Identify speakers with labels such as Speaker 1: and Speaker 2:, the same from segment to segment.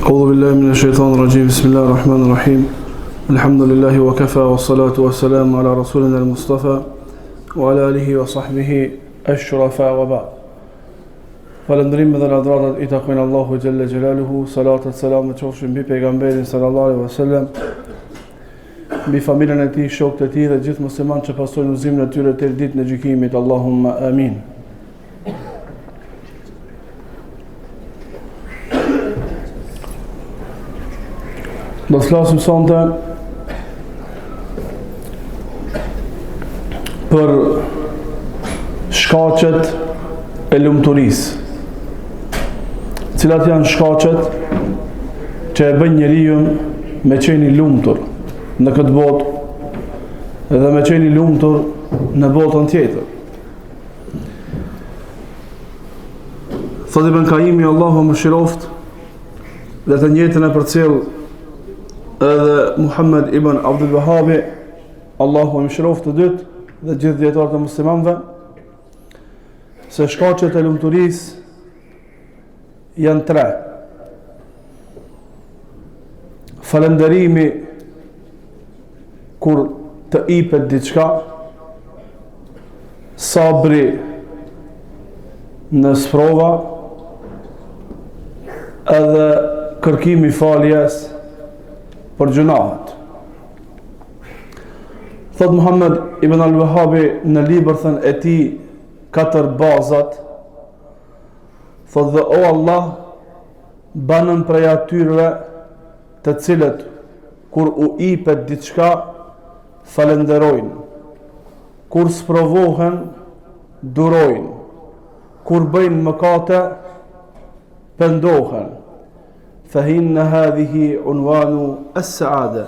Speaker 1: أعوذ بالله من الشيطان الرجيم بسم الله الرحمن الرحيم الحمد لله وكفى والصلاة والسلام على رسولنا المصطفى وعلى آله وصحبه الشرفاء وبعد فلندريم من الأدرار إتقوين الله جل جلاله صلاة السلام وتشوفشن بيغمبير صلى الله عليه وسلم بفامiljen e tij, shokët e tij dhe gjithë muslimanët që pasojnë udhëzimin e tyre deri ditën e gjykimit. Allahumma amin. Do të flasim sonte për shkaqet e lumturisë. Cilat janë shkaqet që e bën njeriu me qenë i lumtur në këtë botë edhe me qenë i lumtur në botën tjetër. Thot Ibn Kaimi, Allahu mëshiroft, dhe të njëjtën e përcjell edhe Muhammed ibn Abdul Wahhabi, Allahu mëshiroft të dytë dhe gjithë dietarët e muslimanëve, se shkaqet e lumturisë janë tre. Falënderimi kur të ipet diçka, sabri në sprova, edhe kërkimi faljes për gjunahet. Thot Muhammed ibn al-Wahhabi në librin e tij 4 bazat, thot dhe o Allah, banën prej atyre të cilët kur u ipet diçka falenderojnë, kur sprovohen durojnë, kur bëjnë mëkate pendohen. Fahinna hadhihi unwanu as-saada,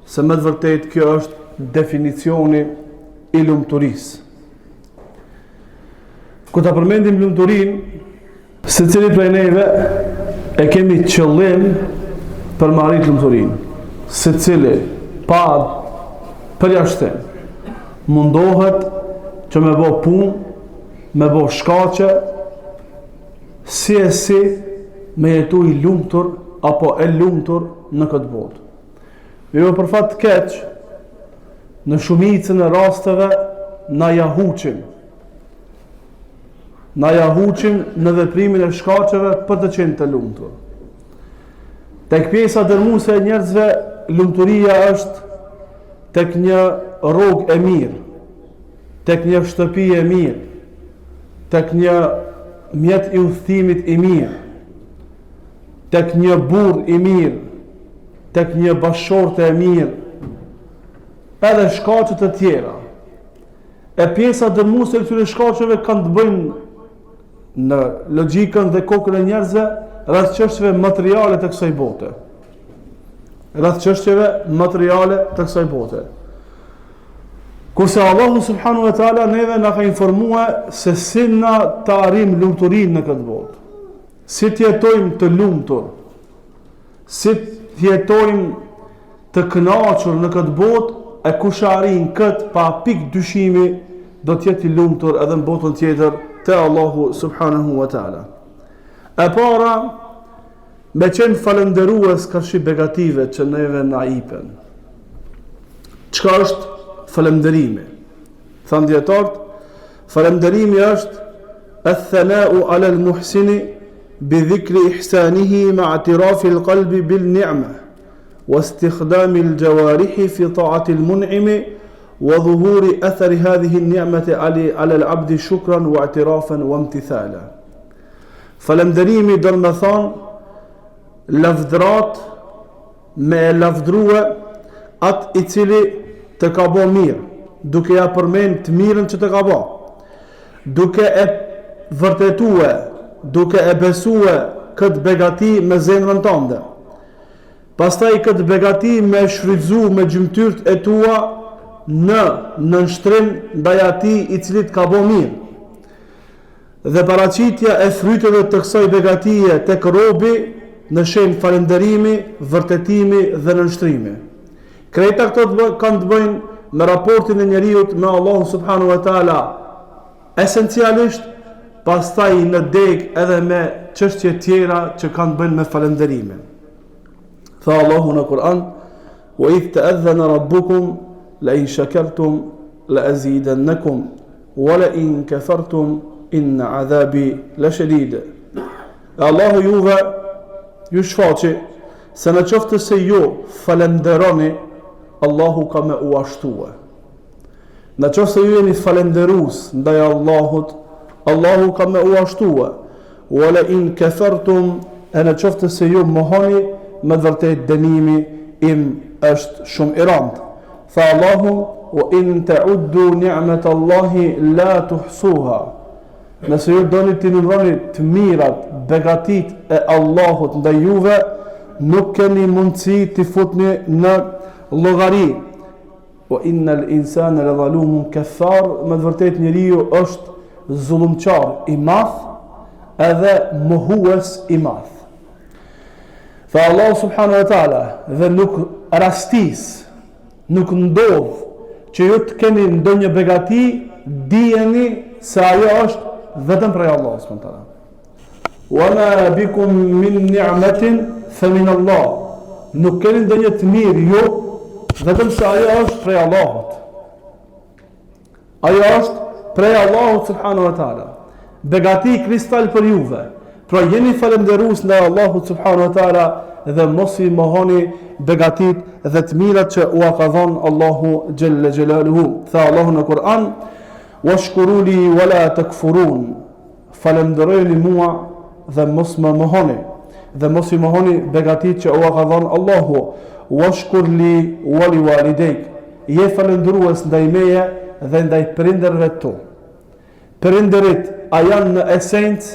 Speaker 1: se me të vërtet kjo është definicioni i lumturisë. Kur ta përmendim lumturinë, secili prej neve e kemi qëllim për me arrit lumturinë. Secili pa përjashtim mundohet që me bë punë, me bë shkaqe, si me jetu i lumtur apo e lumtur në këtë botë. Jo për fat të keq, në shumicën e rasteve na ja huqim në veprimin e shkaqeve për të qenë të lumtur. Tek pjesa dërmuese e njerëzve, lumturia është tek një rrugë e mirë, tek një shtëpi e mirë, tek një mjet i udhëtimit i mirë, tek një burr i mirë, tek një bashorte e mirë, edhe shkaqet e tjera. E pjesa dërmuese e këtyre shkaqeve kanë të bëjnë në logjikën dhe kokën e njerëzve rreth çështjeve materiale të kësaj bote. Kurse Allahu subhanahu wa taala neve na ka informuar se si na të arrijm lumturinë në këtë botë. Si të jetojmë të lumtur, si të jetojmë të kënaqur në këtë botë, e kush arrin këtë pa pikë dyshimi do të jetë i lumtur edhe në botën tjetër te Allahu subhanahu wa taala. E para, me qenë falenderues kërshi begative që neve na ipen. Çka është falenderimi? Thanë dietarët, falenderimi është ath-thana'u 'ala al-muhsini bi dhikri ihsanihi ma'a i'tirafi al-qalbi bil ni'ma wa istikhdami al-jawarihi fi ta'ati al-mun'imi wa dhuhuri athari hadhihi an-ni'mati 'ala al-'abdi shukran wa i'tirafan wa imtithala. Falenderimi do të thonë lavdrat me e lavdrua atë i cili të ka bo mirë, duke ja përmend të mirën që të ka bo, duke e vërtetue, duke e besue këtë begati me zemrën tënde, pastaj këtë begati me shfrytzu me gjymtyrt e tua në nënshtrim ndaj atij i cili të ka bo mirë, dhe paraqitja e fryteve të kësaj begatie tek robi në shenjë falënderimi, vërtetimi dhe nënshtrimi. Krejta këto kanë të bëjnë me raportin e njeriut me Allahun subhanahu wa taala, esencialisht pastaj në deg edhe me çështje tjera që kanë bën me falënderimin. Tha Allahu në Kur'an: "Wa idh ta'adhana rabbukum la in shakartum la azidannakum wa la in kafartum inna 'adhabi la shadid." Allahu ju shfaqi se në qoftë se ju falenderoni, Allahu ka me u ashtua. Në qoftë se ju jeni falenderus ndaj Allahut, Allahu ka me u ashtua. Wa la in kafartum, e në qoftë se ju mohoni, me vërtet dënimi im është shumë i rëndë. Tha Allahu: "Wa in ta'uddu ni'matallahi la tuhsuha." Nëse ju doni të numëroni të mirat, begatit e Allahut ndaj juve, nuk keni mundësi të futni në llogari. Wa innal insana la zalumun kaffar, me vërtet njeriu është zullumçar i madh edhe mohues i madh. Tha Allah subhanahu wa ta'ala, dhe nuk rastis, nuk ndodh që ju të keni ndonjë begati, dijeni se ajo është vetëm prej Allah subhanahu wa ta'ala. Wa ma bikum min ni'matin fa min Allah. Nuk keni ndonjë të mirë ju, vetëm se ajo është prej Allahut. Ajo është prej Allahut subhanahu wa ta'ala. Begati kristal për juve. Pra jeni falënderues ndaj Allahut subhanahu wa ta'ala dhe mos i mohoni begatit dhe të mirat që u ka dhënë Allahu xhalla xjalaluhu. Tha Allahu në Kur'an: "Washkuru li wa la takfurun." Falënderojeni mua dhe mos më mohoni, dhe mos i mohoni begatit që u ka dhënë Allahu. Washkur li wa li walidayk. Je falëndërues ndaj meje dhe ndaj prindërve tu. Prindërit a janë në esencë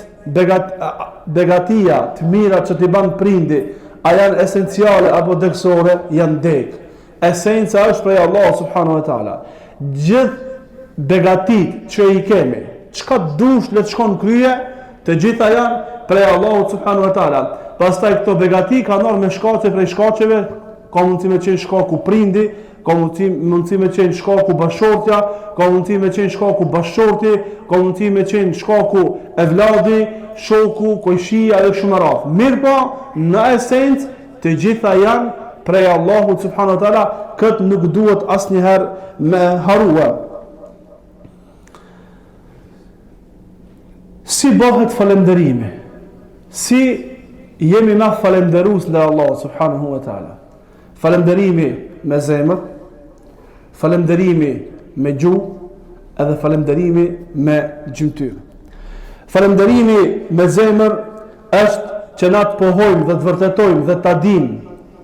Speaker 1: begatia të mira që t'i ban prindi, a janë esenciale apo dëksore? Janë deg. Esenca është prej Allah subhanahu wa ta'ala. Gjithë begatit që i kemi, çka dush le të shkon krye, të gjitha janë prej Allah subhanahu wa ta'ala. Pastaj këto begati ka nërë me shkaqe prej shkaqeve, ka mundësi me qenë shkaku prindi, ka mundësi me qenë shkaku bashortja, ka mundësi me qenë shkaku bashorti, ka mundësi me qenë shkaku evladi, shoku, kojshia dhe shumë rraf. Mirë po, në esencë, të gjitha janë prej Allahut subhanahu wa ta'ala, këtë nuk duhet asnjëherë me harua. Si bëhet falënderimi? Si jemi na falënderues ndaj Allahut subhanahu wa ta'ala? Falënderimi me zemër, falënderimi me gjuhë, edhe falënderimi me gjymtyr. Falënderimi me zemër është që na të pohojmë dhe të vërtetojmë dhe ta dimë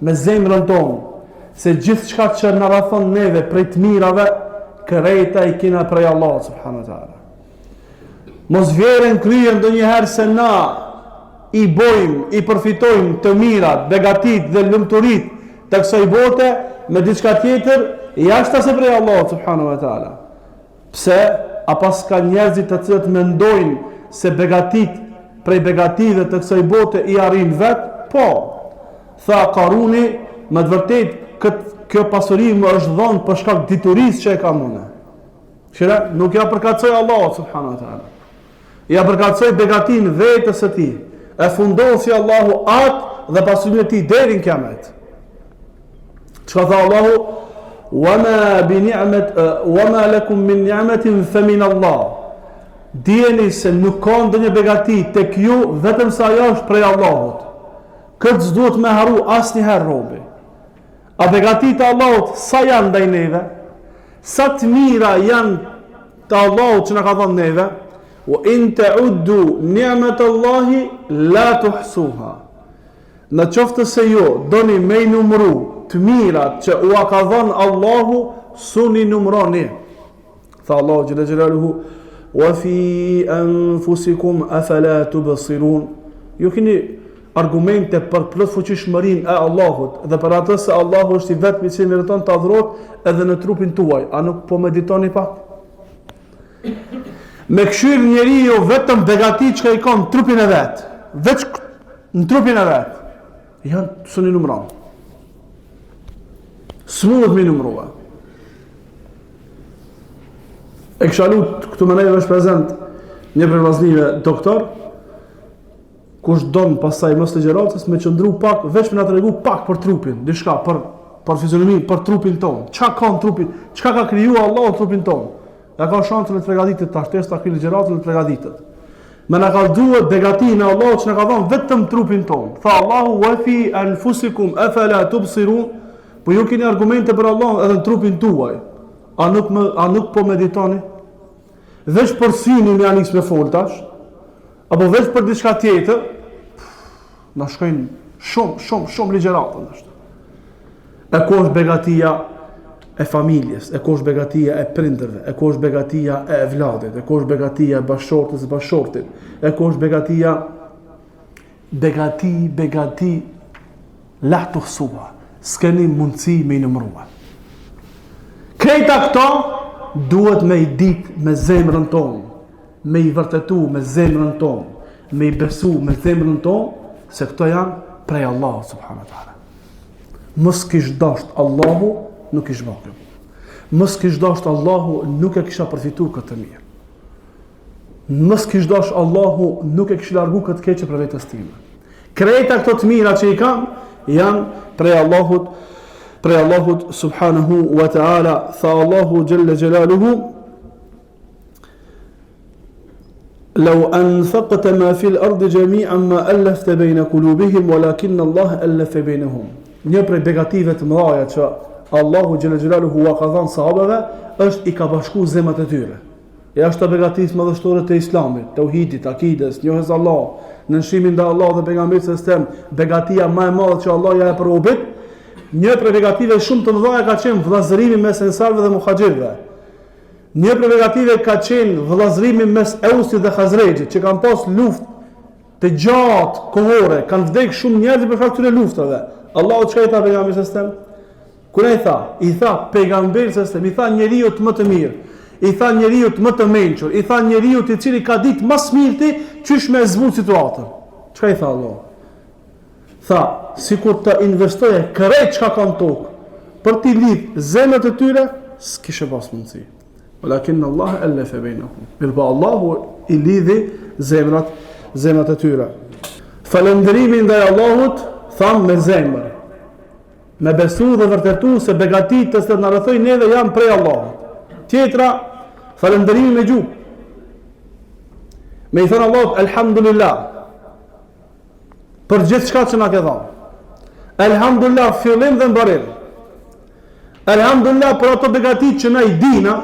Speaker 1: me zemrën tonë se gjithçka që na rrethon neve prej të mirave, krejta i kena prej Allahut subhanahu wa ta'ala. Mos vjerën kryen ndonjëherë se na i bojmë, i përfitojmë të mirat, begatit dhe lumturit të kësaj bote me diçka tjetër jashtë se prej Allahut subhanahu wa ta'ala. Pse? A pas ka njerëzit të cilët mendojnë se begatit prej begative të kësaj bote i arrin vetë? Po. Tha Karuni, me të vërtet kjo pasuri më është dhënë për shkak diturisë që e ka mëne. Shire, nuk ja përkatësoj Allahut subhanahu wa ta'ala. Ja përkatësoj begatin vetës e ti. E fundosi Allahu atë dhe pasurinë e ti deri në kiamet. Çka tha Allahu? Wama lakum min ni'matin fa min Allah. Dijeni se nuk ka ndonjë begati tek ju vetëm sa ajo është prej Allahut. Këtë s'duhet me haru asnjëherë robi. A begatit e Allahut sa janë ndaj neve? Sa të mira janë të Allahut që na ka dhënë neve? Wa in ta'uddu ni'matallahi la tuhsuha. Në qoftë se ju doni me i numëru të mirat që u ka dhënë Allahu, suni numroni. Tha Allahu xhalla xhelaluhu: "Wa fi anfusikum afala tubsirun." Ju keni argumente për plotfuqishmërinë e Allahut dhe për atë se Allahu është i vetmi që meriton të adhurohet edhe në trupin tuaj. A nuk po meditoni pak? Me këshir njeriu vetëm begati që i ka në trupin e vet, veç në trupin e vet, janë suni numron. S'mund mi numrua. E kisha lut këtu me neve është prezent një prej vllaznive doktor, kush don pastaj mos të gjeratës me qëndru pak, veç me na tregu pak për trupin, diçka për fizionomin, për trupin ton. Çka ka në trupin? Çka ka krijuar Allahu trupin ton? Ja ka shansin e përgatitet tash, testa ky gjeratën e përgatitet. Me na ka duhet begatin e Allahu që na ka dhënë vetëm trupin ton. Tha Allahu wa fi anfusikum afala tubsirun. Po ju keni argumente për Allahun edhe në trupin tuaj. A nuk po meditoni? Veç për synin me anis me fol tash, apo veç për diçka tjetër, na shkojnë shumë ligjëratën tash. E ku është begatia e familjes, e ku është begatia e prindërve, e ku është begatia e evladit, e ku është begatia e bashortës e bashortit, e ku është begati la tuhsuha. S'keni mundësi me i nëmrua. Krejta këto duhet me i dit me zemrën tonë, me i vërtetu me zemrën tonë, me i besu me zemrën tonë, se këto janë prej Allahu subhanahu wa taala. Mos kish dasht Allahu, nuk ish bakëm. Mos kish dasht Allahu, nuk e kisha përfitu këtë mirë. Mos kish dasht Allahu, nuk e kish largu këtë keqe për vetës time. Krejta këto të mira që i kam, janë prej Allahut subhanahu wa ta'ala. Tha Allahu jalla jalaluhu: "Law anfaqta ma fil ardi jami'an ma allafta bayna qulubihim walakin Allah allafa bainahum." Një prej begative të mëdha që Allahu jalla jalaluhu ka dhënë sahabeve është i ka bashku zemrat e tyre. Ja është begatis madhështore të Islamit, tauhidit, akides, njohjes Allah, nënshimin ndaj Allahut dhe pejgamberit sallallahu alajhi wasallam, begatia më e madhe që Allah ja e robit. Një prej begative shumë të mëdha ka qenë vëllazërimi mes ensarëve dhe muhaxhirëve. Një prej begative ka qenë vëllazërimi mes Ausit dhe Khazrejit, që kanë pas luftë të gjatë kohore, kanë vdekur shumë njerëz për shkak të luftave. Allahu çka i tha pejgamberit sallallahu alajhi wasallam? Kur i tha pejgamberit sallallahu alajhi wasallam, i tha njeriu më të mirë, i tha njeriu më të mençur, i tha njeriu i cili ka ditë më së miri çysh me zbut situatën. Çka i tha Allah? Tha, sikur të investoje krejt çka ka në tokë për t'i lidh zemrat e tyre, s'kishe pas mundësi. Walakin Allah allafa bainahum. Mirpo Allahu i lidhi zemrat e tyre. Falëndërimi ndaj Allahut, tham me zemër, me besu dhe vërtetu se begatit të së të në rëthoj neve janë prej Allahut. Tjetra, falëndërimi me gjuhë. Me i thënë Allahut, elhamdulillah, për gjithë shka që nga ke dhanë. Elhamdulillah, fillim dhe mbarim. Elhamdulillah, për ato begatit që na i dina,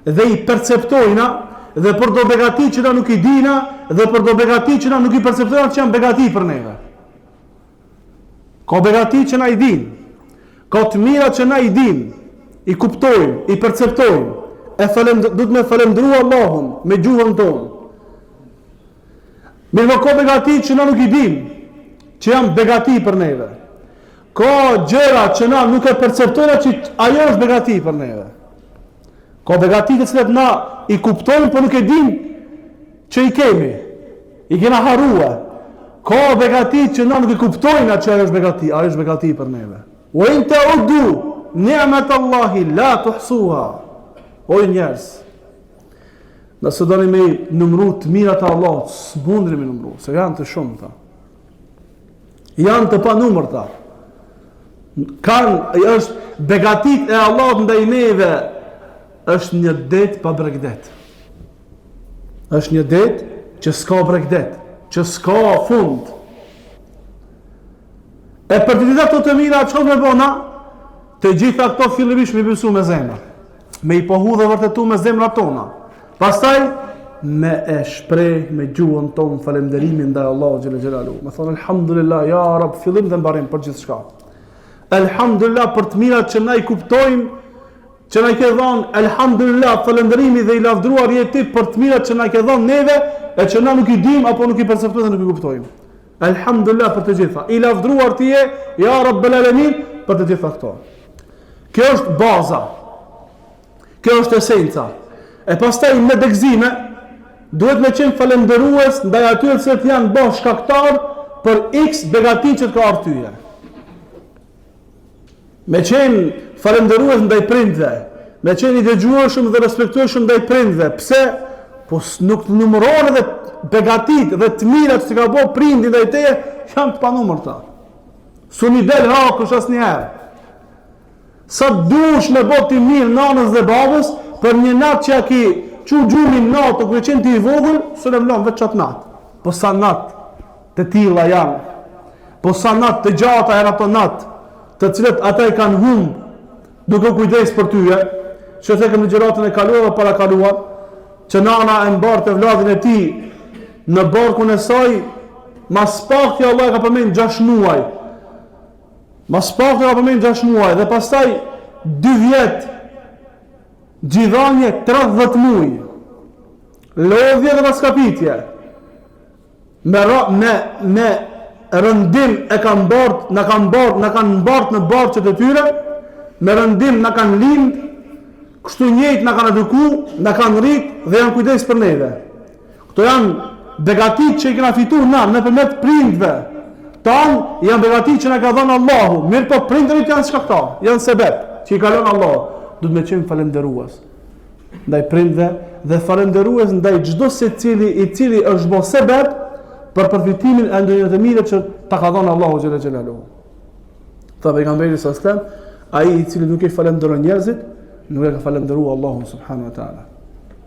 Speaker 1: dhe i perceptojna, dhe për do begatit që na nuk i dina, dhe për do begatit që na nuk i perceptojna, që janë begatit për neve. Ka begatit që na i din, ka të mira që na i din, i kuptojmë, i perceptojmë, du të me falemdru Allahun me gjuhën tonë. Mirë ka begati që na nuk i dim, që janë begati për neve. Ka gjëra që na nuk e perceptojmë që ajo është begati për neve. Ka begati të cilat na i kuptojmë, por nuk e dim që i kemi. I kena harua. Ka begati që na nuk i kuptojmë që ajo është begati për neve. Wa in ta'uddu ni'mat Allahi la tuhsuha. O njerëz, nëse doni me numëru të mirat e Allahut, s'mundni me numëru, se janë të shumta. Janë të panumërta. Është begatit e Allahut ndaj neve, është një det pa bregdet. Është një det që s'ka bregdet, që s'ka fund. E për të gjitha këto të mira, çfarë me bona? Të gjitha këto fillimisht me besu me zemra, me i pohu dhe vërtetu me zemra tona. Pastaj me e shprej me gjuhën tonë falenderimin ndaj Allahu xhela xhelalu. Me thonë elhamdulillah, ja Rab, fillim dhe mbarim për gjithë shka. Elhamdulillah për të mirat që na i kuptojmë, që na i ke dhënë, elhamdulillah falenderimi dhe i lavdruar jeti për të mirat që na i ke dhënë neve, e që na nuk i dim apo nuk i perceptojmë dhe nuk i kuptojmë. Elhamdulillah për të gjitha. I lavdruar ti je, ja Rabbel Alamin, për të gjitha këto. Kjo është baza. Kjo është esenca. E pastaj me begzime duhet me qenë falenderues ndaj atyre që janë bërë shkaktar për X begati që të ka ardhur tyje. Me qenë falenderues ndaj prindve, me qenë i dëgjueshëm dhe respektueshëm ndaj prindve. Pse? po nuk numëron edhe begatit dhe të mirat që ka bo prindi dhe i teje, janë të panumërta. Su një del hakush as njëherë. Sa dush me bo t'i mirë nanës dhe babës, për një natë që a ki që gjumin natë, kërë qenë t'i i vogël, së në vlonë vetë qatë natë. Po sa natë të tila janë, po sa natë të gjata janë ato natë, të cilët ata i kanë humbë, duke kujdes për tyje, që thekëm në gjeratën e kaluar dhe para kaluar, që nana e mbarë të vladin e ti, në barkun e saj, mas pak të Allah ka përmen 6 muaj, mas pak të ka përmen 6 muaj, dhe pastaj 2 vjet, gjithanje 30 muaj, lodhje dhe maskapitje, me rëndim e kanë bart, në kanë bart në barqet e tyre, me rëndim në kanë lind, kështu njëjtë në kanë eduku, në kanë rrit dhe janë kujdes për neve. Këto janë begatit që i këna fitu në përmet prindve. Tanë janë begatit që në ka dhënë Allahu, mirë po prindrit janë shkakta, janë sebeb, që i kalon Allahu. Du të me qenë falenderues ndaj prindve dhe falenderues ndaj çdo secili i cili është bo sebeb për përfitimin e ndonjë të mire që ta ka dhënë Allahu xhela xhelaluhu. Tha pejgamberi sallallahu alajhi wasallam, ai i cili nuk i falenderon njerëzit, nuk e ka falenderuar Allahun subhanahu wa taala.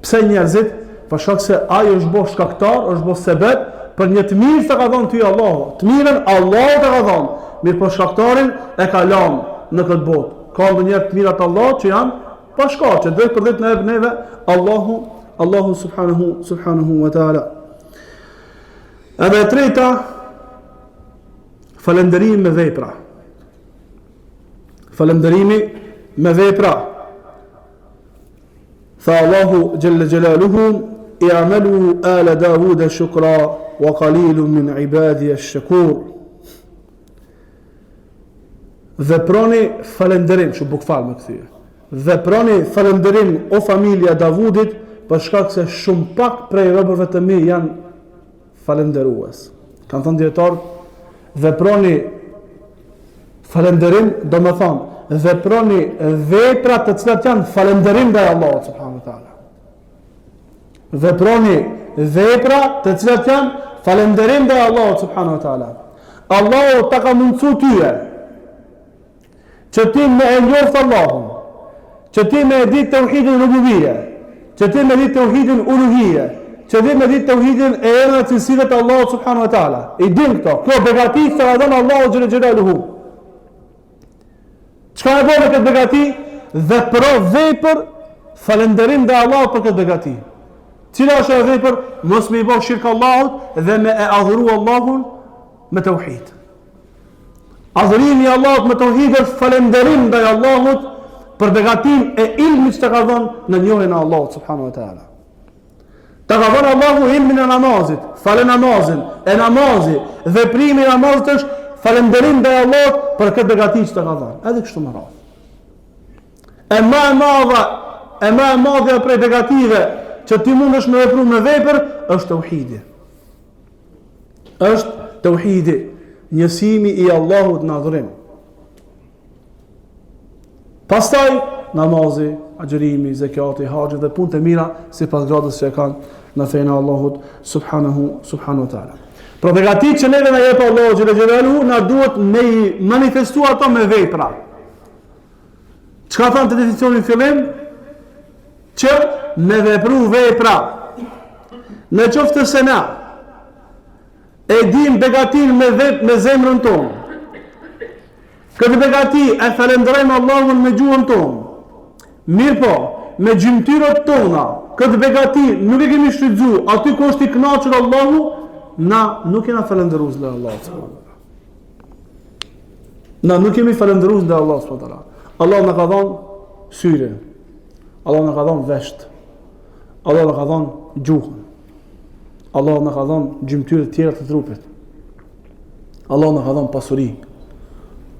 Speaker 1: Pse njerëzit? Për shkak se ai është bo shkaktar, është bo sebeb për një të mirë që ka dhënë ty Allahu. Të mirën Allahu të ka dhënë, mirë po shkaktarin e ka lënë në këtë botë. Ka ndonjëherë të mirat Allah që janë pa shkaqe, drejt për drejt në neve Allahu subhanahu wa taala. Edhe e treta, falënderimi me vepra. Falënderimi me vepra. Tha Allahu jalla jalaluhu, i'malu ala Dawuda shukra wa qalilun min ibadiy ash-shakur. Veproni falënderim, që bukfal me këthyre. Veproni falënderim o familja Davudit, për shkak se shumë pak prej robërve të mi janë falënderues. Kanë thënë dietar, veproni falënderim, do me thonë, veproni vepra të cilat janë falënderim ndaj Allahut subhanahu wa taala. Veproni vepra të cilat janë falënderim ndaj Allahut subhanahu wa taala. Allahu ta ka mundsu tyje që ti me e njoftë Allahun, që ti me e ditë tauhidin rububie, që ti me ditë tauhidin uluhie, që ti me ditë tauhidin e emra të cilësive të Allahut subhanahu wa taala. I din këto, kjo begati që ka dhënë Allahu xhela xhelaluhu. Çka e bën me këtë begati? Dhe pro vepër falënderim ndaj Allahut për këtë begati. Cila është ajo vepër? Mos me i bëj shirk Allahut dhe me e adhuru Allahun me tauhid. Adhurimi i Allahut me tauhid është falënderim ndaj Allahut për begatin e ilmit që ka dhënë në njohjen e Allahut subhanahu wa taala. Ta ka dhënë Allahu ilmin e namazit, falë namazin, e namazi, veprimi i namazit është falënderim ndaj Allahut për këtë begati që ta ka dhënë. Edhe kështu më radh. E më e madhe prej begative që ti mundesh me vepru me vepër është tauhidi. Është tauhidi, njësimi i Allahut në adhurim. Pastaj namazi, agjërimi, zekati, haxhi dhe punë të mira sipas gradës që kanë në fenë e Allahut subhanahu wa taala. Pra begatit që neve na jep Allahu xhela xhelalu, na duhet me manifestu ato me vepra. Çka thon te definicioni në fillim? Që me vepru vepra. Në qoftë se na e dim begatin me zemrën tonë, këtë begati e falenderojmë Allahun me gjuhën tonë, mirë po, me gjymtyrët tona, këtë begati nuk e kemi shfrytzu, aty ku është i kënaqur Allahu, na nuk jena falenderues ndaj Allahut. Na nuk kemi falenderues ndaj Allahut. Allah na ka dhënë syre, Allah na ka dhënë vesht, Allah na ka dhënë gjuhën, Allah na ka dhënë gjymtyrë të tjera të trupit, Allah na ka dhënë pasuri,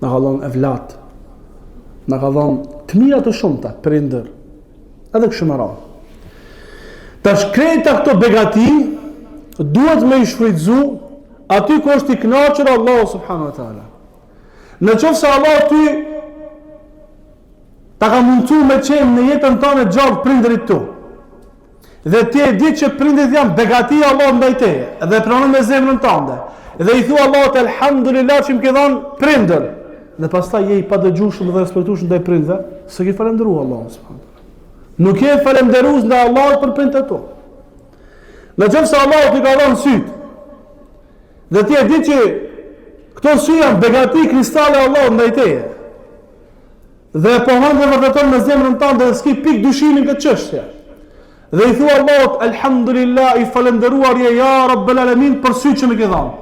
Speaker 1: na ka dhënë evlat, na ka dhënë të mira të shumta për ndër, edhe kështu me radhë. Tash krejta këto begati duhet me i shfrytzu aty ku është i kënaqur Allahu subhanahu wa taala. Në qoftë se Allah ty ta ka mundsu me qenë në jetën tonë gjatë prindërit tu, dhe ti e di që prindit janë begati Allah ndaj teje, dhe pranon me zemrën tënde, dhe i thua Allahut elhamdulillah që më ke dhënë prindër, dhe pastaj je i padëgjueshëm dhe respektueshëm ndaj prindve, s'e ke falendëruar Allahun subhanallahu. Nuk je falendërues ndaj Allahut për prindët tu. Në qoftë se Allahu t'i ka dhënë syt, dhe ti e di që këto sy janë begati kristale Allahut ndaj teje, dhe po hënë dhe vërteton me zemrën tënde dhe s'ki pik dyshimin këtë çështje, dhe i thua Allahut elhamdulillah, i falendëruar je ja Rabbel Alamin për syt që më ke dhënë,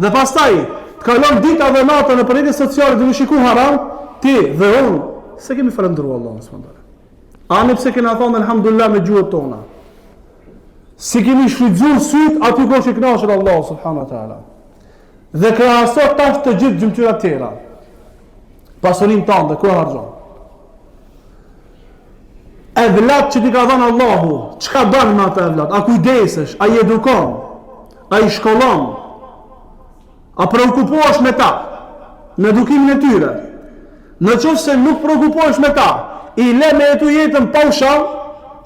Speaker 1: dhe pastaj të kalon dita dhe nata në rrjetet sociale dhe shiku haram, ti dhe unë se kemi falendëruar Allahun subhanallahu. Ani pse kena thonë elhamdulillah me gjuhët tona, si kemi shfrytzuar syt aty ku është i kënaqur Allahu subhanahu wa taala, dhe krahaso tash të gjithë gjymtyrat tjera, pasurinë tënde ku e harxhon. Evlat që ti ka dhënë Allahu, çka bën me ata evlat? A kujdesesh, a i edukon, a i shkollon, a preokupohesh me ta në edukimin e tyre? Në qoftë se nuk preokupohesh me ta, i le me jetu jetën pa ushall,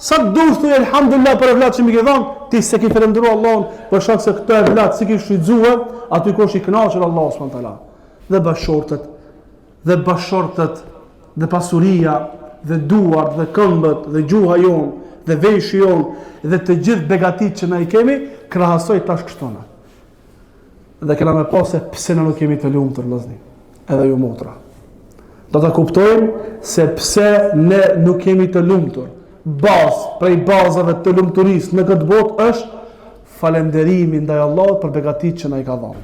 Speaker 1: sa të dush thuj elhamdulillah për evlat që mi ke dhënë, ti se ki falendëruar Allahun për shkak se këto evlat si ki shfrytzuar aty ku është i kënaqur Allahu subhanahu wa taala. Dhe bashortët, dhe pasuria, dhe duart, dhe këmbët, dhe gjuha jonë, dhe veshë jonë, dhe të gjithë begatit që na i kemi, krahasoj tash kështona. Dhe kena me pa se pse na nuk kemi të lumtur vëllezër, edhe ju motra. Do ta kuptojmë se pse ne nuk kemi të lumtur. Prej bazave të lumturisë në këtë botë është falënderimi ndaj Allahut për begatit që na i ka dhënë.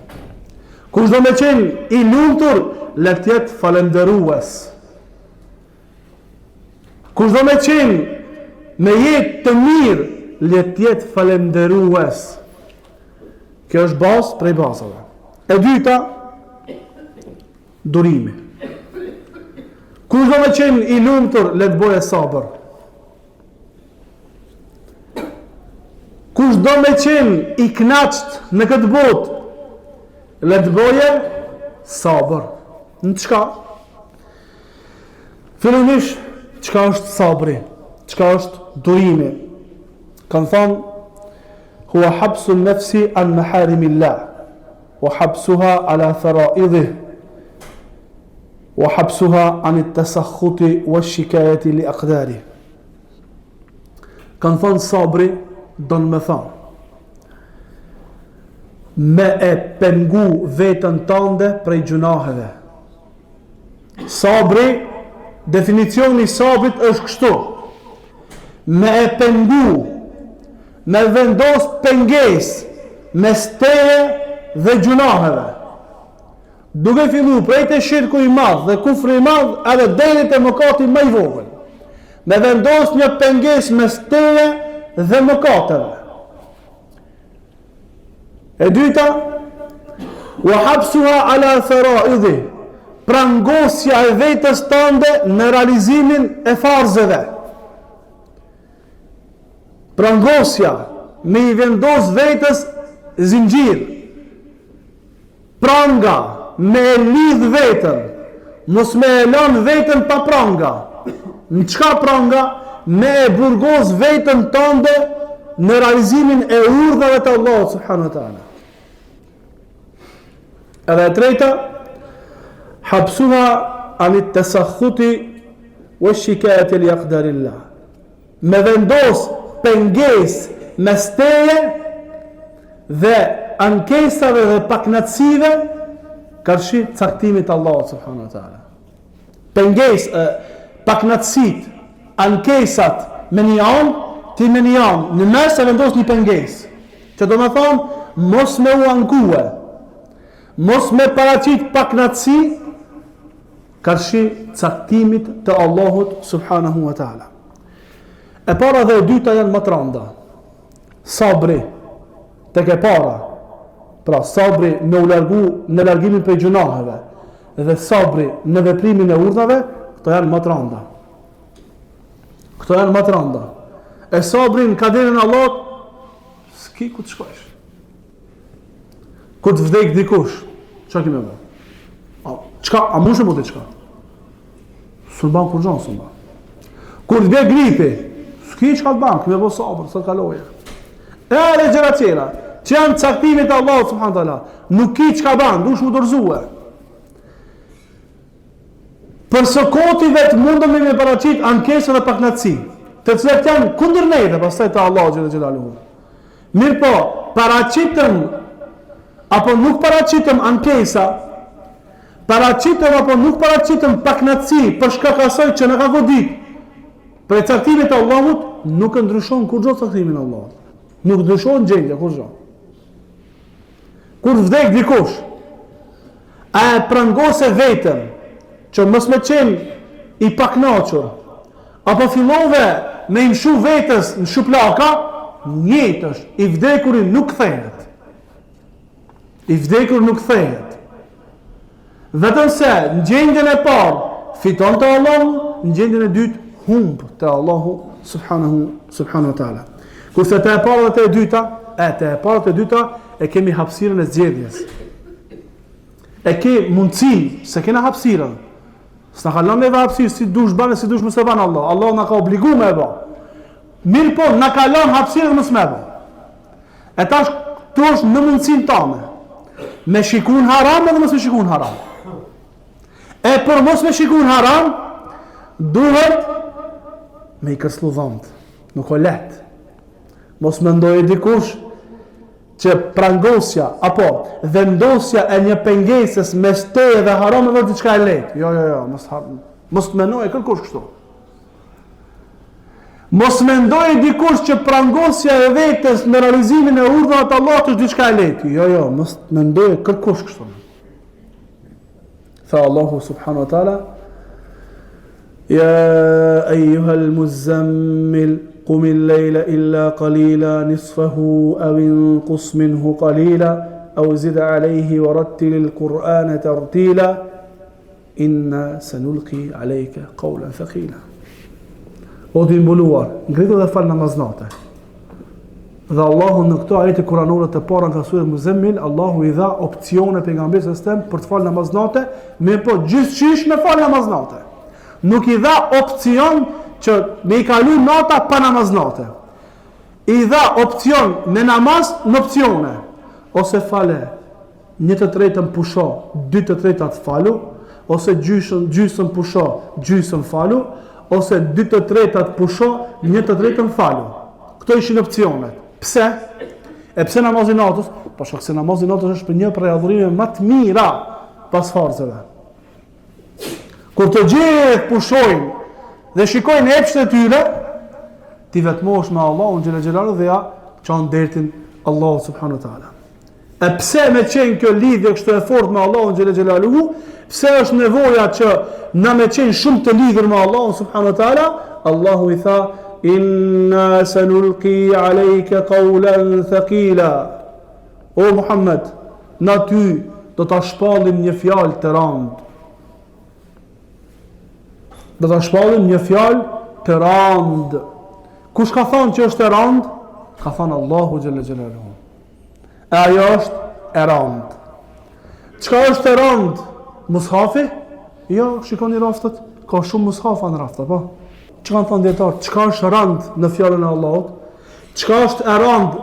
Speaker 1: Kush do me qenë i lumtur, le të jetë falënderues. Kush do me qenë me jetë të mirë, le të jetë falënderues. Kjo është bazë prej bazave. E dyta, durimi. Kush do me qenë i lumtur, le të bëjë sabër. Kush do me qenë i knaqt në këtë botë, le të bëjë sabër. Në çka? Fillimisht, çka është sabri? Çka është durimi? Kanë thonë, huwa habsu nafsi an maharimillah, wa habsuha ala tharaidih, wa habsuha an at-tasakhuti wash-shikayati li aqdari. Kanë thonë sabri do në me thonë me e pengu vetën tënde prej gjunaheve. Sabri, definicioni i sabrit është kështu: me e pengu, me vendos penges mes teje dhe gjunaheve, duke fillu prej të shirku i madh dhe kufri i madh edhe deri te mëkati më i vogël, me vendos një penges mes teje dhe mëkateve. E dyta, wa habsuha ala tharaidhi, prangosja e vetës tënde në realizimin e farzeve. Prangosja, me i vendos vetës zinxhir. Pranga, me e lidh vetën, mos me e lën vetën pa pranga. Në çka pranga? Me e burgos vetën tënde në realizimin e urdhave të Allahut subhanahu wa taala. Edhe e treta, habsuha anit tasakhuti wash-shikayati li aqdarillah. Me vendos penges mes teje dhe ankesave dhe paknatësive karshi caktimit të Allahut subhanahu wa taala. Penges, paknatësit, ankesat me një anë, ti me një anë, në mes e vendos një penges, që do me thonë mos me u ankue, mos me paraqit paknatësi karshi caktimit të Allahut subhanahu wa taala. E para dhe e dyta janë më të rënda. Sabri tek e para, pra sabri me u largu në largimin prej gjunaheve dhe sabri në veprimin e urdhave, këto janë më të rënda. Këto janë më të rënda. E sabri në kaderin Allahut, s'ki ku të shkojsh. Ku të vdek dikush, çka kime bë? A mund të çka? Sulban kur gjon sulban. Kur të bie gripi, s'ki që ka të banë, këme bo sabër, së të kaloje. Edhe gjëra tjera, që janë caktimit e Allah, subhanallahu teala, nuk ki që ka banë, dush mu dorëzue. Për së kotive të mundëm me paraqit ankesë dhe paknatësi, të cilat janë kundër neve, pastaj të Allah xhelaluhu. Mirë po, paraqitëm apo nuk paraqitëm ankesa, paraqitëm apo nuk paraqitëm paknatësi për shkak asaj që na ka godit, për caktimin e Allahut nuk ndryshon kurrë caktimin e Allahut. Nuk ndryshon gjendja kurrë. Kur vdek dikush, a e prangose vetëm që mos me qenë i paknaqur, apo fillove me imshu vetës në shuplaka, njëtësh, i vdekurin nuk kthehet. I vdekur nuk kthehet. Vetëm se në gjendjen e parë fiton te Allahu, në gjendjen e dytë humb te Allahu subhanahu wa taala. Kurse te e para dhe te e dyta, te e para dhe te e dyta e kemi hapësirën e zgjedhjes. E ke mundësi se kena hapësirën. S'na ka lënë me hapësirë si dush banë, si dush mos e bën Allah. Allah na ka obliguar me bë. Mirë po, na ka lënë hapësirën mos me bë. E tash këtu është në mundësinë tënde. Me shikun haram edhe mos me shikun haram. E për mos me shikun haram, duhet me i kërslu dhëmt. Nuk o let. Mos me ndojë dikush që prangosja apo vendosja e një pengesës mes teje dhe haram edhe diçka e lehtë. Jo, mos mendoj kërkush kështu. Mos mendoj dikush që prangosja e vetes në realizimin e urdhave të Allahut është diçka e lehtë. Jo, mos mendoj kërkush kështu. Tha Allahu subhanahu wa taala: Ya ayyuhal muzammil قم الليل إلا قليلا نصفه أو انقص منه قليلا أو زد عليه ورتل القرآن ترتيلا إنا سنلقي عليك قولا ثقيلا. O të imbuluar, ngritu dhe fal namaznate. Dhe Allahu në këto ajete kuranore të para nga sura Muzammil, Allahu i dha opcione pejgamberit sallallahu alajhi wasallam për të fal namaznate, me po gjithçish me fal namaznate. Nuk i dha opcion që me i kalu nata pa namaznate. I dha opcion me namaz në opcione. Ose fale 1/3 pusho, 2/3 falu, ose gjysën pusho, gjysën falu, ose 2/3 pusho, 1/3 falu. Këto ishin opcionet. Pse? E pse namazi natës? Po shkak se namazi natës është për një prej adhurimeve më të mira pas farzeve. Kur të gjithë pushojnë dhe shikojnë epshet e tyre, ti vetmohesh me Allahun xhela xhelalu dhe ja çon dertin Allahu subhanahu wa taala. E pse me qenë kjo lidhje kështu e fortë me Allahun xhela xhelalu, pse është nevoja që na me qenë shumë të lidhur me Allahun subhanahu wa taala, Allahu i tha: Inna sanulqi alayka qawlan thaqila. O Muhammed, na ty do ta shpallim një fjalë të rëndë. Do ta shpallim një fjalë të rëndë. Kush ka thonë që është e rëndë? Ka thonë Allahu xhalla xhelaluhu. E ajo është e rëndë. Çka është e rëndë? Mushafi? Jo, shikoni raftat, ka shumë mushafa në rafta, po. Çka kanë thonë dietar? Çka është rëndë në fjalën e Allahut? Çka është e rëndë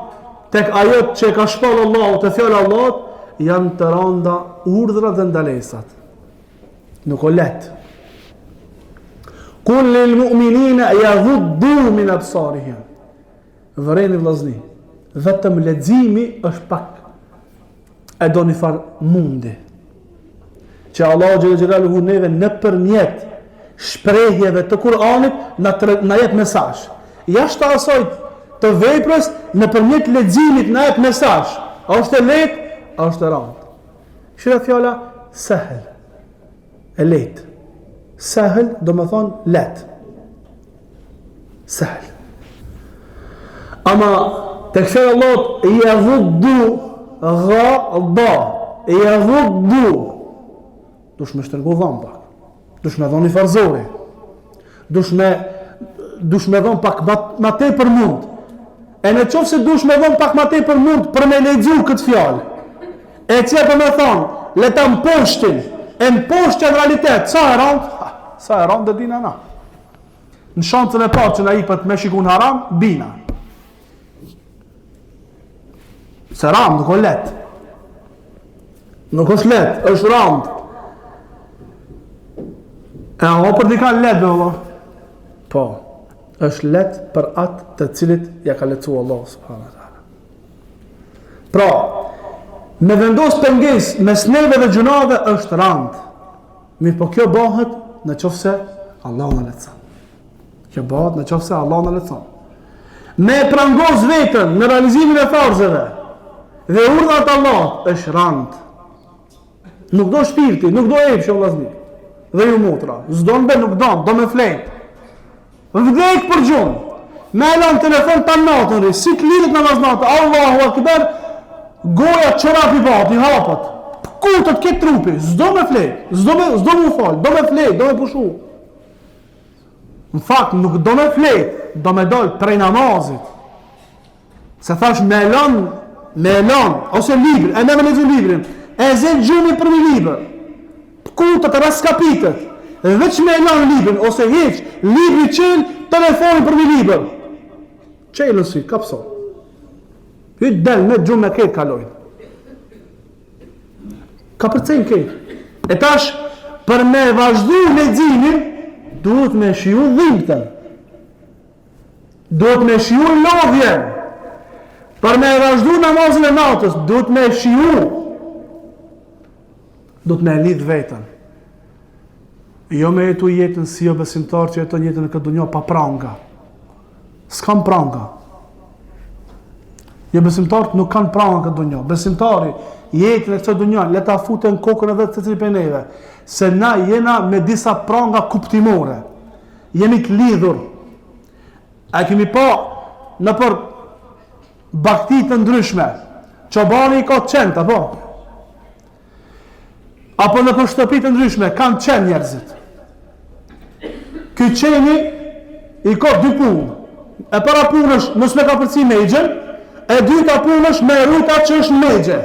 Speaker 1: tek ajo që ka shpallë Allahu te fjala e Allahut? Janë të rënda urdhrat dhe ndalesat. Nuk o letë. Kull lil mu'minina yaghuddu min absarihim. Vëreni vllazni, vetëm leximi është pak e do një farë mundi. Që Allahu xhalla xhelaluhu neve nëpërmjet shprehjeve të Kur'anit na jep mesazh. Jashtë asaj të veprës, nëpërmjet leximit na jep mesazh. A është e lehtë? A është e rëndë? Shira fjala sahel. E lehtë. Sahel do më thonë let. Sahel. Ama të kësher Allah i avuddu gha i avuddu dush me shtërgu dhamë pak, dush me dhoni farzori, dush me dhoni pak ma te për mund, e në qofë se dush me dhoni pak ma te për mund për me lexu këtë fjallë, e që për me thonë le ta mposhtin, e mposhtja në realitet, sa e randë dhe dina na. në shancën e parë që na ipët me shikun haram, bina. Se ram, nuk o let. Nuk është let, është ram. E o për dika let, me Allah. Po, është let për atë të cilit ja ka lecu Allah, subhanahu wa ta'ala. Pra, me vendos penges mes neve dhe gjunave është rand. Mirë po kjo bëhet në qofse Allah në lecon. Kjo bëhet në qofse Allah në lecon. Me prangos vetën në realizimin e farzeve dhe urdhat Allah është rand. Nuk do shpirti, nuk do epshe vllazni. Dhe ju motra, s'do në be nuk do me flejt. Vdek për gjunë. Me elan telefon të natën, si klidit në vaznatë, Allahu akbar, goja qëra pipat, i hapët. Kutët këtë trupi, s'do me flejt, s'do me falë, do me flejt, do me pushu. Në fakt, nuk do me flejt, do me dojtë prej namazit. Se thash me elan, ose libri, e me lezu librin, e zem gjumi për një libër. Kutët e raskapitët, veç me elan librin, ose heq, libri qenë, telefoni për një libër. Qelën si, kapso. Hytë del me gjumë me këtë kalojnë. Ka përcejnë këtë. E tash, për me vazhdu leximin, duhet me shiu dhimbëtën. Duhet me shiu lodhjen. Për me vazhdu namazin e natës, duhet me shiu. Duhet me lidh vetën. Jo me jetu jetën si jo besimtar që jeton jetën e këtë dunjo pa pranga. S'kam pranga. Jo besimtarët nuk kanë pranga këtë dunjo. Besimtari jetën e këtë dunjo le ta futen kokën e vetë secili prej neve. Se na jena me disa pranga kuptimore. Jemi të lidhur. A kemi pa në për bakti të ndryshme. Çobani ka qenë, apo? Apo në për shtëpi të ndryshme kanë qenë njerëzit. Ky qeni i ka dy punë. E para punësh mos me ka përci megjen, e dyta punësh me ruta që është megje.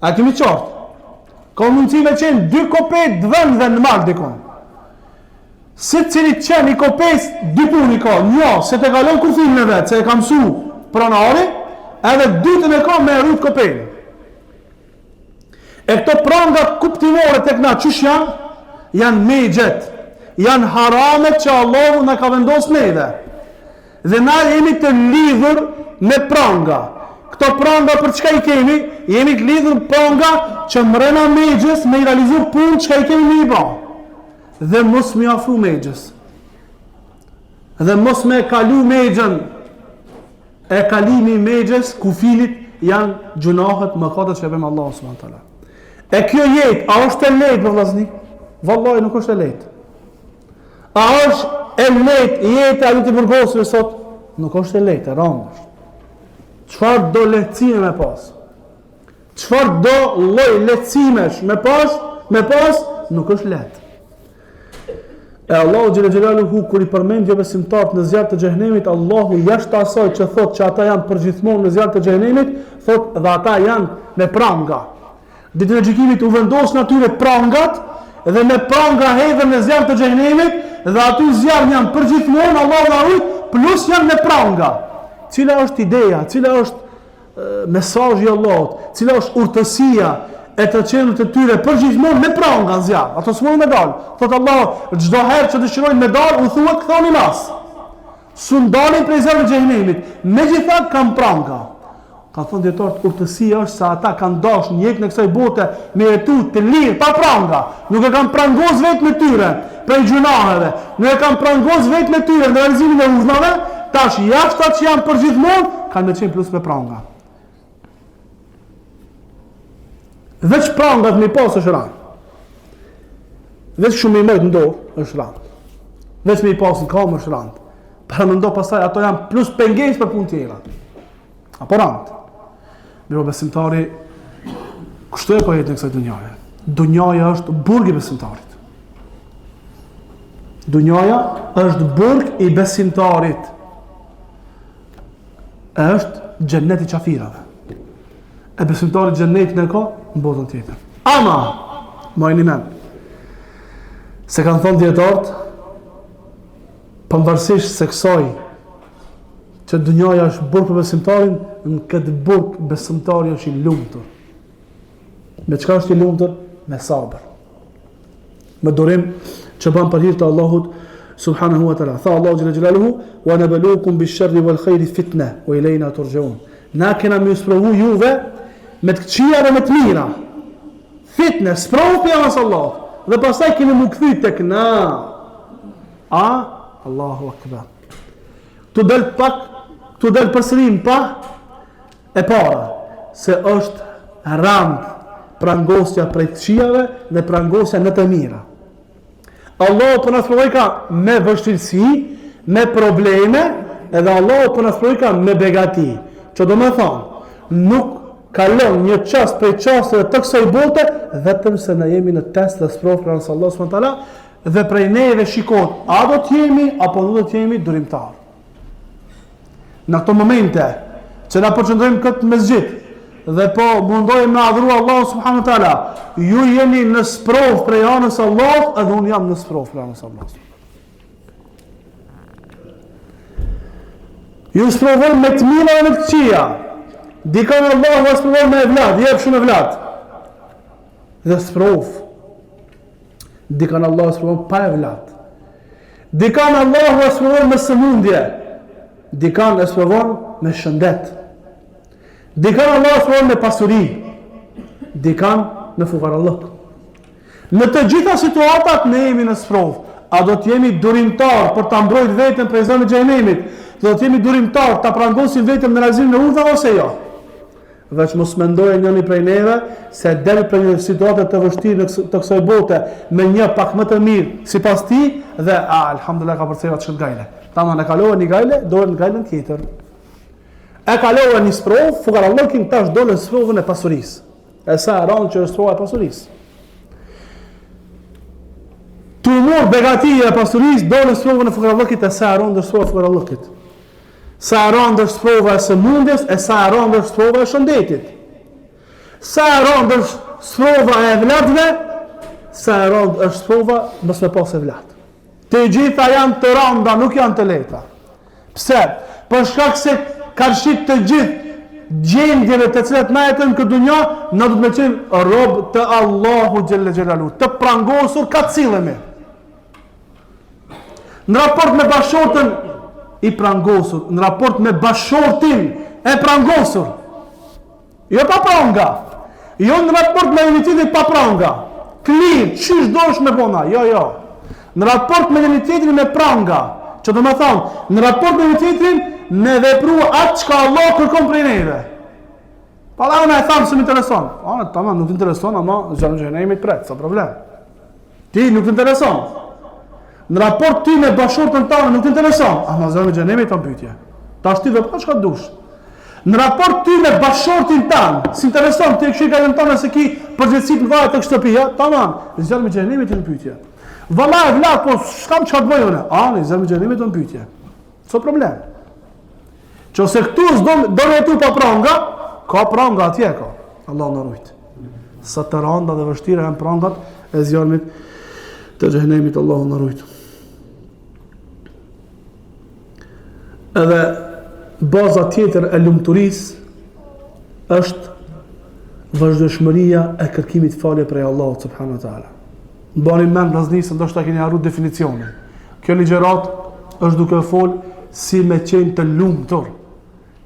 Speaker 1: A kemi qartë? Ka mundësi me qenë 2 kopet dhënë dhe në malë dikon. Se cili qenë i kopes 2 punë i ka. Një, se te kalon kufimin e vetë, se e ka mësu pronari, edhe dytën e ka me rut kopejnë. E këto prangat kuptimore tek na çish janë megjet, janë haramet që Allahu na ka vendosur neve. Dhe na jemi të lidhur me pranga. Këto pranga për çka i kemi? Jemi të lidhur pranga që mrena megjes me i realizu punë çka i kemi me i bë. Dhe mos më afru megjes. Dhe mos më kalu megjen. E kalimi i megjes kufilit janë gjunahet mëkatet që bëjmë Allahu subhanahu wa taala. E kjo jetë, a është e lejtë për vllazni? Vallahi nuk është e lejtë. A është e lejtë jetë a të burgosur sot? Nuk është e lejtë, e rëndë. Çfarë do lehtësime me pas? Çfarë do lloj lehtësimesh me pas, nuk është lehtë. E Allahu xhela xhelaluhu kur i përmend jo besimtarët në zjarr të xhehenemit, Allahu jashtë asaj që thotë që ata janë përgjithmonë në zjarr të xhehenemit, thotë dhe ata janë me pranga. Ditën e gjykimit u vendos në atyre prangat dhe me pranga hedhen në zjarr të xhehenemit dhe aty zjarr janë përgjithmonë Allahu na rujt plus janë me pranga. Cila është ideja, cila është mesazhi i Allahut, cila është urtësia e të qenit të tyre përgjithmonë me pranga në zjarr. Ato s'mund me dal. Thot Allah, çdo herë që dëshirojnë me dal, u thuhet kthoni mas. Su ndalin prej zjarrit të xhehenemit, megjithatë kanë pranga. Ka thonë dietarët, urtësia është se ata kanë dashur në jetën e kësaj bote me jetu të lirë, pa pranga. Nuk e kanë prangos vetë me tyre prej gjunaheve. Nuk e kanë prangos vetë me tyre në realizimin e urdhnave, tash jashtat që janë përgjithmonë kanë me qenë plus me pranga. Veç prangat me pas është rand. Veç shumë i mëjt ndo është rand. Veç me i pas në kam është rand. Për më ndo pasaj ato janë plus pengesë për punë tjera. Apo rand. Miro besimtari, kështu e po jetë në kësaj dunjaje. Dunjaja është burg i besimtarit. Dunjaja është burg i besimtarit. Është xheneti i qafirave. E besimtari xhenetin e ka në botën tjetër. Ama, mojni men, se kanë thonë dietarët, pavarësisht se kësaj që dunjaja është burg për besimtarin, në këtë burg besimtari është i lumtur. Me çka është i lumtur? Me sabër. Me durim që bën për hir të Allahut subhanahu wa taala. Tha Allahu jalla jalaluhu wa nabluukum bish-sharri wal khairi fitna wa ilayna turja'un. Na kena më sprovu juve me të këqija dhe me të mira. Fitne, sprovu për janë Allah. Dhe pastaj kemi më kthy tek na. Allahu akbar. Tu del përsërim pa e para se është rand prangosja prej të këqijave dhe prangosja në të mira. Allahu po na sprovoj ka me vështirësi, me probleme, edhe Allahu po na sprovoj ka me begati. Që do me thonë, nuk kalon një çast prej çasteve të kësaj bote vetëm se na jemi në test dhe sprovë për Allahu subhanahu wa taala dhe prej neve shikohet a do të jemi apo do të jemi durimtar. Në këto momente që na përqendrojmë këtë mesxhit dhe po mundohemi me adhuru Allahu subhanahu wa taala, ju jeni në sprovë prej anës Allahut, edhe unë jam në sprovë prej anës Allahut. Ju sprovon me të mira dhe me të këqija. Dikon Allahu sprovon me evlad, jep shumë evlad. Dhe sprovë. Dikon Allahu sprovon pa evlad. Dikon Allahu sprovon me sëmundje. Dikon e sprovon me shëndet. Dikon Allahu sprovon me pasuri. Dikon me fukarallëk. Në të gjitha situatat ne jemi në sprovë. A do të jemi durimtar për ta mbrojtur veten prej zëmit të xhenemit? Do të jemi durimtar ta prangosim vetëm në realizimin e urdhave ose jo? Veç mos mendojë njëri prej neve se del për një situatë të vështirë të kësaj bote me një pak më të mirë sipas tij dhe alhamdulillah ka përcjellë çka gajle. Tamam, e kalova një gajle, dorën në gajlen tjetër. E kalova një sprovë, fukarallëkin tash dolën sprovën e pasurisë. E sa rand që është sprova e pasurisë. Tu mor begatia e pasurisë dolën sprovën e fukarallëkit e sa rand është sprova e fukarallëkit. Sa rand është sprova e sëmundjes, e sa rand është sprova e shëndetit. Sa rand është sprova e evladve, sa rand është sprova mos me pas evlad. Të gjitha janë të randa, nuk janë të lehta. Pse? Për shkak se karshit të gjithë gjendjeve të cilat na jetën këtë dunja, na do të më qenë rob të Allahu xhella xhelalu, të prangosur ka cillemi. Në raport me bashortën i prangosur, në raport me bashortin e prangosur. Jo pa pranga. Jo në raport me unitetin pa pranga. Klir, çish dosh me bona? Jo. Në raport me unitetin me pranga. Që do të thonë, në raport me unitetin me vepru atë çka Allah kërkon prej neve. Pa la unë e tham se më intereson. Tamam, nuk të intereson, ama xhenemit pret, sa problem. Ti nuk të intereson. Në raport ty me bashortën tënde nuk të intereson, ama zonë xhenemit ton pyetje. Tash ti vetë çka dush. Në raport ty me bashortin tënd, si intereson ti kështu kanë tonë se ki përgjithësi të varet tek shtëpia, tamam, zonë xhenemit ton pyetje. Valla vlla po s'kam çka të bëj unë. Zonë xhenemit ton pyetje. So problem. Qose këtu do jetu pa pranga, ka pranga atje ka. Allah na rujt. Sa të randa dhe vështira janë prangat e zjarmit të xhenemit, Allahu na rujt. Edhe baza tjetër e lumturisë është vazhdueshmëria e kërkimit falje prej Allahut subhanahu wa taala. Bani mend vllaznisë, ndoshta keni harruar definicionin. Kjo ligjërat është duke fol si me qenë të lumtur,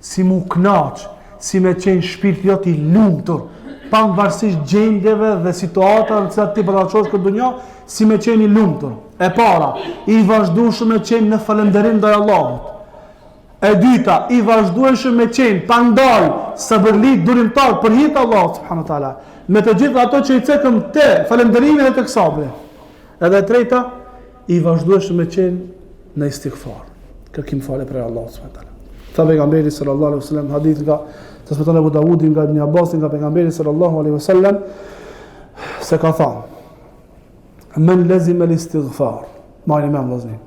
Speaker 1: si mu knaq, si me qenë shpirt jot i lumtur, pavarësisht gjendjeve dhe situatave në cilat ti përfaqësohesh këtë dunjë, si me qenë i lumtur. E para, i vazhdueshëm me qenë në falënderim ndaj Allahut. E dyta, i vazhdueshëm me qenë pa ndal sabërlit durimtar për hir të Allahut subhanahu wa taala, me të gjithë ato që i cekëm te falënderimi dhe tek sabri. Edhe e treta, i vazhdueshëm me qenë në istighfar, kërkim falje për Allahut subhanahu wa taala. Tha pejgamberi sallallahu alaihi wasallam, hadith nga transmeton Abu Dawudi nga Ibn Abbas nga pejgamberi sallallahu alaihi wasallam se ka thënë: "Men lazima al-istighfar." Mali më vllazni.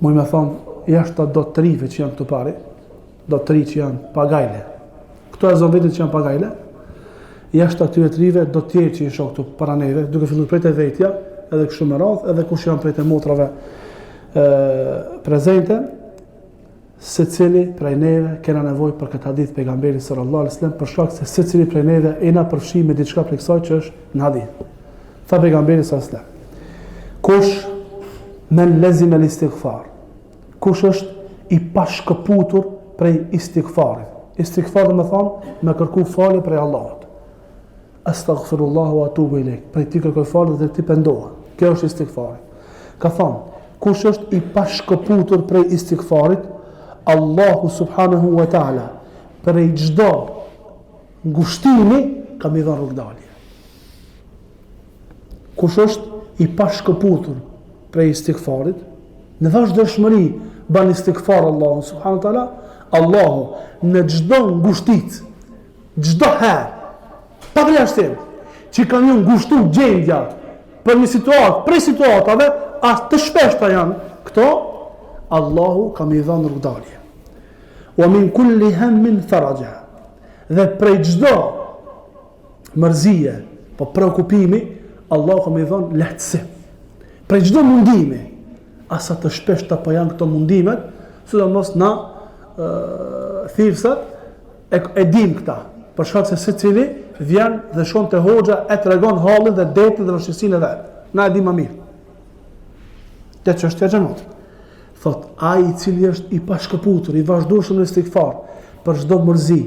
Speaker 1: Mu më thon, jashtë do të rive që janë këtu pari, do të ri që janë pagajle. Këto e zonë që janë pagajle, jashtë atyre të rive do të tjerë që i shoh këtu para neve, duke filluar prej të vetja, edhe kështu me radhë, edhe kush janë prej të motrave prezente, secili prej neve kena nevojë për këtë hadith pejgamberit sallallahu alaihi wasallam, për shkak se secili prej neve na përfshi me diçka prej kësaj që është në hadith. Tha pejgamberi sallallahu alaihi wasallam: kush men lazim al-istighfar, kush është i pashkëputur prej istighfarit. Istighfar do të thonë me kërku falje prej Allahut. Astaghfirullah wa atubu ilayk. Prej ti kërkoj falje dhe ti pendohem. Kjo është istighfari. Ka thonë, kush është i pashkëputur prej istighfarit, Allahu subhanahu wa ta'ala prej çdo ngushtimi ka më dhënë rrugdalje. Kush është i pashkëputur prej istighfarit, në vazhdimshmëri ban istighfar Allahu subhanahu wa ta'ala, Allahu në çdo ngushtic, çdo herë, pa përjashtim, që kanë një ngushtu gjendja për një situatë, prej situatave, as të shpeshta janë këto, Allahu ka më dhënë rrugdalje. Wa min kulli hammin faraja. Dhe prej çdo mërzie, po preokupimi, Allahu ka më dhënë lehtësim. Prej çdo mundimi, asa të shpeshta po janë këto mundimet, sidomos na thirrset e dim këta, për shkak se secili vjen dhe shkon te hoxha e tregon hallin dhe detin dhe vështirësinë e vet. Na e di më mirë. Te çështja e xhanut. Thot, ai i cili është i pashkëputur, i vazhdueshëm në istighfar, për çdo mërzi,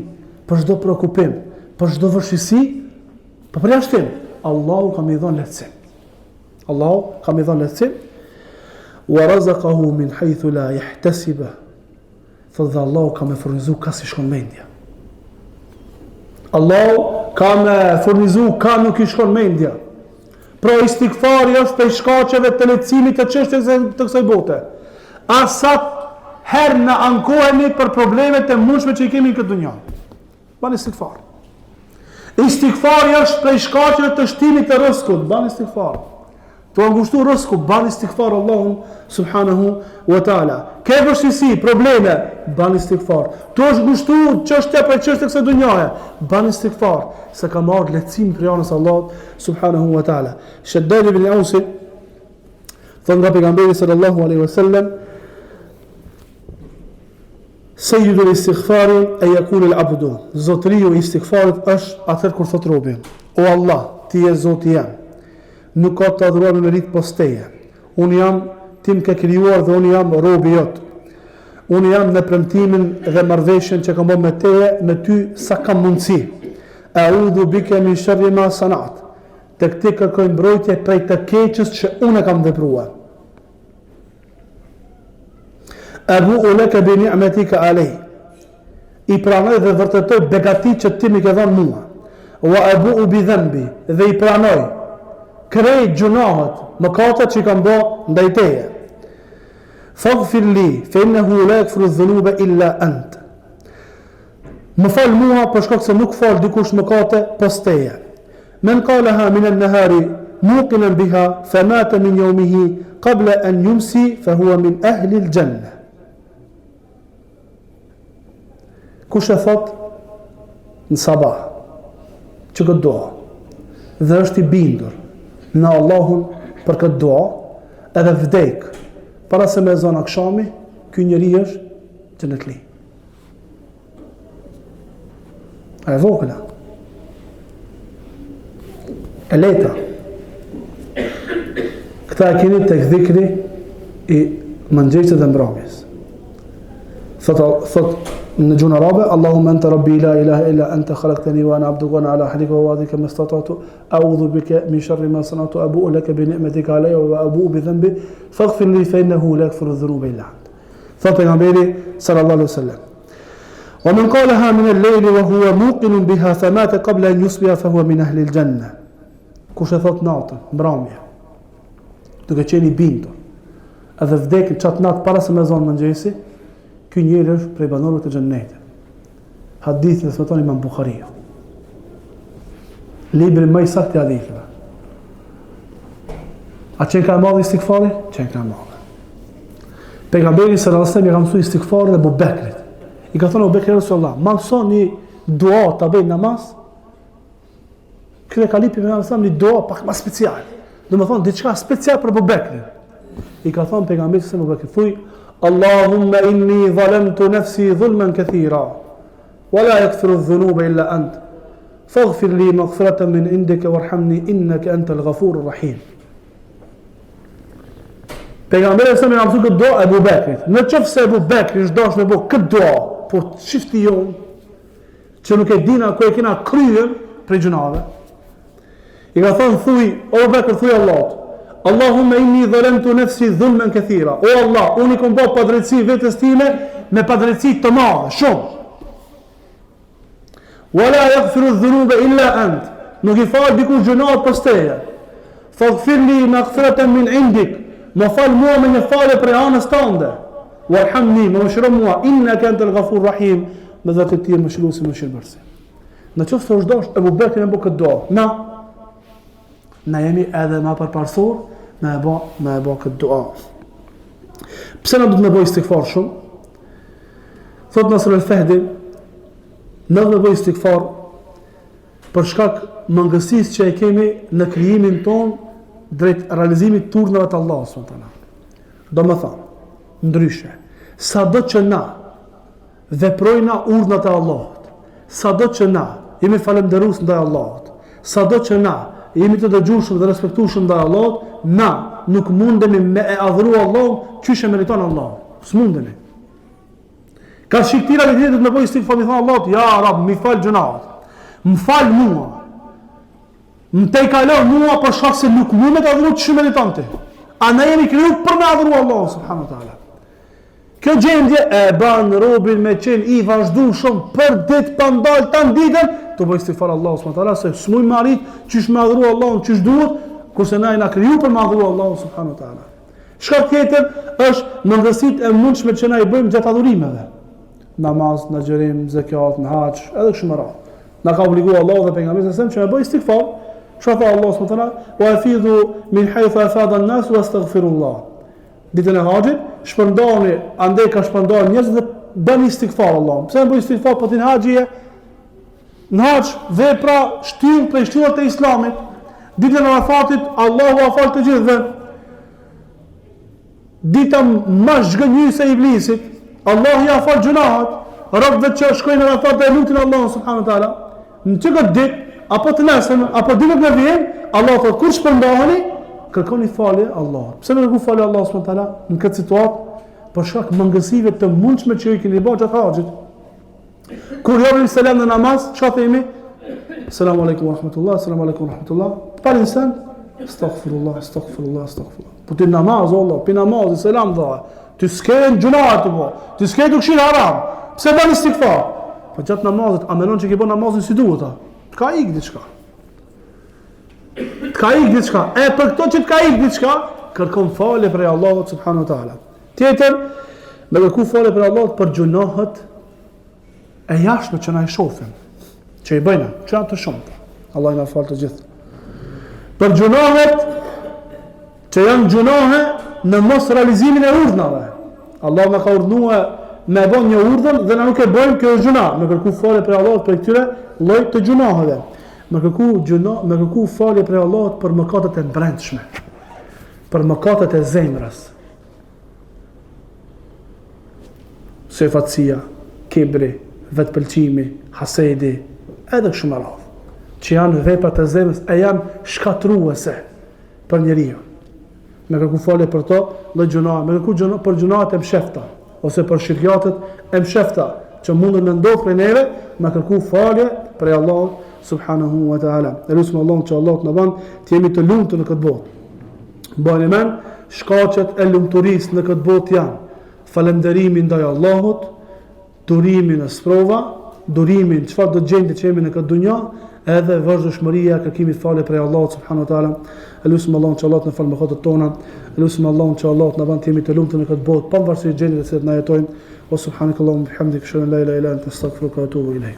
Speaker 1: për çdo preokupim, për çdo vështirësi, për përjashtim, Allahu ka më dhënë lehtësim. Allahu ka më dhënë lehtësim. Wa razaqahu min haythu la yahtasib. Thot, Allahu ka më furnizu ka si shkon mendja. Allahu ka më furnizu ka nuk i shkon mendja. Pra istighfari është prej shkaqeve të lehtësimit të çështjes të kësaj bote. Asat herë në ankohemi për problemet e mundshme që i kemi në këtë dunja. Bani istighfar. Istighfari është prej shkaqeve të shtimit të rrezikut. Bani istighfar. Të ngushtu rrezikut, bani istighfar Allahun subhanahu wa taala. Ke vështirësi, probleme, bani istighfar. Të është ngushtu çështja për çështje kësaj dunjaje, bani istighfar, se ka marrë lehtësim prej anës Allahut subhanahu wa taala. Shaddad ibn Aus thon nga pejgamberi sallallahu alaihi wasallam: Sayyidul istighfari e yakul al-abdu. Zotëriu i istighfarit është atëherë kur thot robi: O Allah, ti je Zoti jam. Nuk ka të adhuruar me merit pos teje. Unë jam ti më ke krijuar dhe unë jam robi jot. Unë jam në premtimin dhe marrëveshjen që kam bërë me teje, me ty sa kam mundësi. A'udhu bika min sharri ma sanat. Tek ti kërkoj mbrojtje prej të keqës që unë kam vepruar. Abu'u laka bi ni'matika alay. I pranoj dhe vërtetoj begatit që ti më ke dhënë mua. Wa abu'u bi dhanbi, dhe i pranoj krejt gjunahet, mëkatet që kam bërë ndaj teje. Faghfir li, fa innahu la yaghfiru dhunuba illa ant. Më fal mua për shkak se nuk fal dikush mëkate pos teje. Men qalaha min an-nahari muqinan biha famata min yawmihi qabla an yumsi fa huwa min ahli al-janna. Kush e thot në sabah që këtë dua dhe është i bindur në Allahun për këtë dua, edhe vdek para se me zon akshami, ky njeri është xhenetli. A e vogla, e leta. Këta e keni tek dhikri i mëngjesit dhe mbrëmjes. Thot në gjuhën arabe: Allahumma anta rabbi la ilaha illa anta khalaqtani wa ana abduka wa ana ala ahdika wa wa'dika mastata'tu a'udhu bika min sharri ma sana'tu abu'u laka bi ni'matika alayya wa abu'u bi dhanbi faghfir li fa innahu la yaghfiru dhunuba illa ant. Thot pejgamberi sallallahu alaihi wasallam: wa man qalaha min al-layli wa huwa muqinun biha famata qabla an yusbiha fa huwa min ahli al-janna. Kush e thot natën, mbrëmje, duke qenë i bindur, edhe vdek çat natë para se me zonë mëngjesi, ky njeri është prej banorëve të xhennetit. Hadithi e thoton Imam Buhariu. Libri më i saktë i haditheve. A qenë ka madh istighfari? Qenë ka madh. Pejgamberi sallallahu alajhi wasallam i ka mësuar istighfarin Abu Bekrit. I ka thënë Abu Bekrit sallallahu, "Ma mësoni dua ta bëj namaz." Këtë ka lipi me sallallahu një dua pak më special. Do të thonë diçka special për Abu Bekrin. I ka thënë pejgamberi se më bëkë thuj, Allahumma inni zalamtu nafsi dhulman kathira, wa la yaghfiru dhunuba illa ant. Faghfir li maghfiratan min indika warhamni innaka antal ghafurur rahim. Pejgamberi sa më ka thënë këtë dua Abu Bekrit. Në qoftë se Abu Bekri është dashur me bë këtë dua, po çifti jon që nuk e dina ku e kena kryen për gjunave. I ka thënë thuj, o Bekr thuj Allahut, Allahumma inni zalamtu nafsi dhulman kathira. O Allah, unë i kam bërë padrejtësi vetes time me padrejtësi të madhe, shumë. Wala yaghfiru dhunuba illa ant. Nuk i fal dikush gjunat pas teje. Faghfir li maghfiratan min indik. Më fal mua me një falje prej anës tënde. Warhamni, më mëshiro mua, innaka antal ghafur rahim. Me dhëtë të tjerë mëshiruesi mëshirëbërësi. Në qoftë se është dashur Abu Bekri me bë këtë dua, na jemi edhe ma përparsor me e bë këtë dua. Pse na duhet me bëj istighfar shumë? Thot Nasr al-Fahdi, na duhet me bëj istighfar për shkak mangësisë që e kemi në krijimin ton drejt realizimit të urdhnave të Allahut subhanahu wa taala. Do më thonë, ndryshe, sado që na veprojna urdhnat e Allahut, sado që na jemi falënderues ndaj Allahut, sado që na jemi të dëgjueshëm dhe respektueshëm ndaj Allahut, na nuk mundemi me e adhuru Allahun çish e meriton Allahu. S'mundemi. Ka shiktira që do të më bëj istighfar mi thon Allahut, ja Rab, mi fal gjunat. M'fal mua. M'tej kalon mua për shkak se nuk mund të adhuru çish meriton ti. A ne jemi krijuar për me adhuru Allahun subhanahu wa taala. Kjo gjendje e ban robin me qenë i vazhdueshëm për ditë pa ndalë tan ditën, të bëj istighfar Allahu subhanahu wa taala se s'muj marrit çish me adhuru Allahun çish duhet, kurse na jena kriju për me adhuru Allahun subhanahu wa taala. Shkak tjetër është mëndësitë e mundshme që na i bëjmë gjatë adhurimeve. Namaz, në xherim, zakat, në hax, edhe kështu me radhë. Na ka obliguar Allahu dhe pejgamberi sa që me bëj istighfar. Çfarë tha Allahu subhanahu wa taala? Wa afidhu min haythu afada an-nas wastaghfirullah. Ditën e haxhit, shpërndani, andaj ka shpërndar njerëz dhe bëni istighfar Allahun. Pse bëj istighfar po tin haxhie? Në hax vepra shtyll për shtyllat e Islamit. Ditën e Arafatit, Allahu afal të gjithëve. Dita më zhgënjyse e iblisit, Allahu ja afal gjunahat. Robët që shkojnë në Arafat dhe lutin Allahun subhanahu wa taala. Në çdo ditë apo të nesër apo ditën e vjen, Allahu thotë kur shpërndaheni, kërkoni falje Allahut. Pse nuk kërkoni falje Allahut subhanahu wa taala në këtë situatë? Për shkak mangësive të mundshme që i keni bërë gjatë haxhit. Kur jemi selam në namaz, çfarë themi? Selamun alejkum wa rahmatullah, selamun alejkum wa rahmatullah. Pa insan, astaghfirullah, astaghfirullah, astaghfirullah. Po ti namaz, Allah, pi namaz, selam dha. Ti s'ke gjunat po. Ti s'ke dukshin haram. Pse bën istighfar? Po gjatë namazit, a mendon që ke bën namazin si duhet ta? Ka ik diçka. Ka ik diçka. E për këto që ka ik diçka, kërkon falje prej Allahut subhanahu wa taala. Tjetër, me kërku falje prej Allahut për gjunahet e jashtme që na i shohin, që i bëjnë, që janë të shumta. Allah na fal të gjithë. Për gjunahet që janë gjunahe në mos realizimin e urdhnave. Allah na ka urdhnuar me bën një urdhën dhe na nuk e bëjmë, kjo është gjuna. Me kërku falje prej Allahut për këtyre lloj të gjunaheve. Me kërku falje prej Allahut për mëkatet e brendshme, për mëkatet e zemrës. Sefatësia, kibri, vetpëlqimi, hasedi, edhe kështu me radhë, që janë veprat e zemrës e janë shkatruese për njeriu. Me kërku falje për to, dhe gjuna, me kërku për gjunat e mshefta, ose për shirkjatet e mshefta, që mundën me ndodhë për neve, me kërku falje për Allah subhanahu wa ta'ala. E lusëm Allah që Allah të në banë të jemi të lumëtë në këtë botë. Bani men, shkaqet e lumëturis në këtë botë janë falënderimin ndaj Allahut, durimin në sprova, durimin çfarë do të gjendë që jemi në këtë dunja, edhe vazhdueshmëria kërkimit falje prej Allahut subhanahu wa taala. Elusim Allahun që Allah të falë mëkatet tona. Elusim Allahun që Allah të na bën të jemi të lumtur në këtë botë, pavarësisht gjendjeve që na jetojmë. O subhanakallahumma bihamdika, ashhadu an la ilaha illa anta, astaghfiruka wa atubu ilayk.